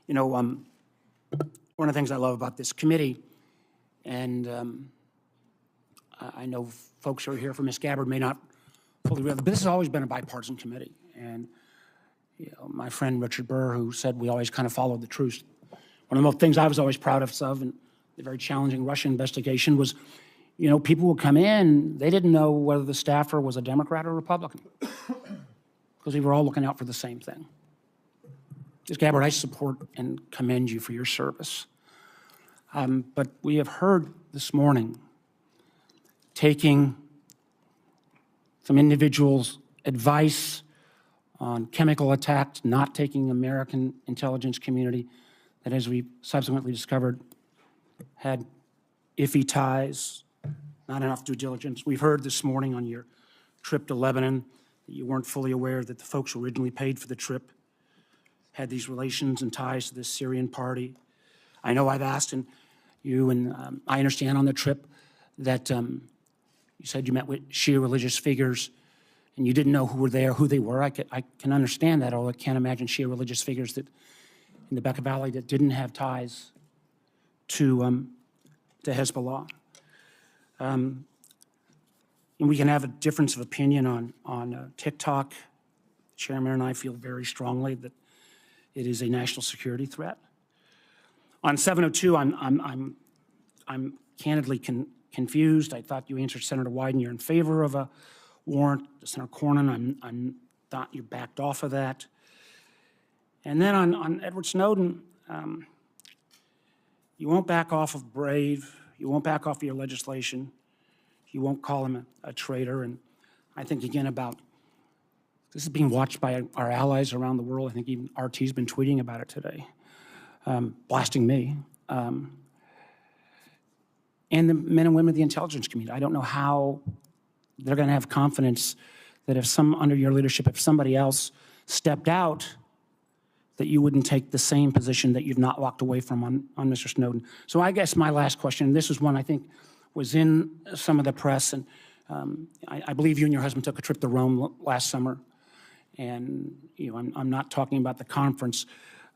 You know, one of the things I love about this committee, and I know folks who are here for Ms. Gabbard may not fully realize, but this has always been a bipartisan committee. And you know, my friend Richard Burr, who said we always kind of followed the truth. One of the things I was always proud of in the very challenging Russia investigation was, you know, people would come in, they didn't know whether the staffer was a Democrat or Republican, because we were all looking out for the same thing. Ms. Gabbard, I support and commend you for your service. But we have heard this morning taking some individuals' advice on chemical attacks, not taking American intelligence community that, as we subsequently discovered, had iffy ties, not enough due diligence. We've heard this morning on your trip to Lebanon that you weren't fully aware that the folks who originally paid for the trip had these relations and ties to this Syrian party. I know I've asked you, and I understand on the trip that you said you met with Shia religious figures and you didn't know who were there, who they were. I can understand that, although I can't imagine Shia religious figures that in the Bekaa Valley that didn't have ties to Hezbollah. And we can have a difference of opinion on TikTok. The chairman and I feel very strongly that it is a national security threat. On 702, I'm candidly confused. I thought you answered Senator Wyden you're in favor of a warrant. Senator Cornyn, I thought you backed off of that. And then on Edward Snowden, you won't back off of Brave. You won't back off of your legislation. You won't call him a traitor. And I think, again, about this is being watched by our allies around the world. I think even RT's been tweeting about it today, blasting me. And the men and women of the intelligence community. I don't know how they're going to have confidence that if under your leadership, if somebody else stepped out, that you wouldn't take the same position that you've not walked away from on Mr. Snowden. So I guess my last question, and this is one I think was in some of the press, and I believe you and your husband took a trip to Rome last summer. And you know, I'm not talking about the conference.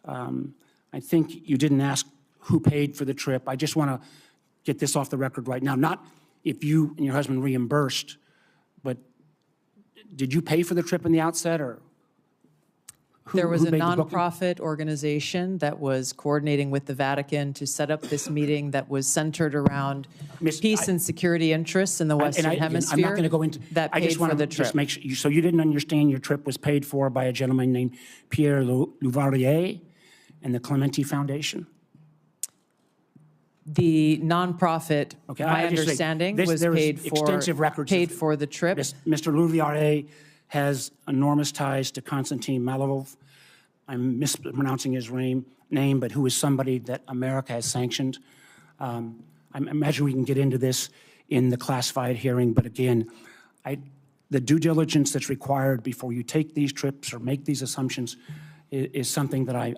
I think you didn't ask who paid for the trip. I just want to get this off the record right now. Not if you and your husband reimbursed, but did you pay for the trip in the outset, or there was a nonprofit organization that was coordinating with the Vatican to set up this meeting that was centered around peace and security interests in the Western Hemisphere. I'm not going to go into that. I just want to just make sure. So you didn't understand your trip was paid for by a gentleman named Pierre Louvarier and the Clementi Foundation? The nonprofit, okay, my understanding, was paid for the trip. Mr. Louvarier has enormous ties to Konstantin Malavov. I'm mispronouncing his name, but who is somebody that America has sanctioned. I imagine we can get into this in the classified hearing, but again, the due diligence that's required before you take these trips or make these assumptions is something that I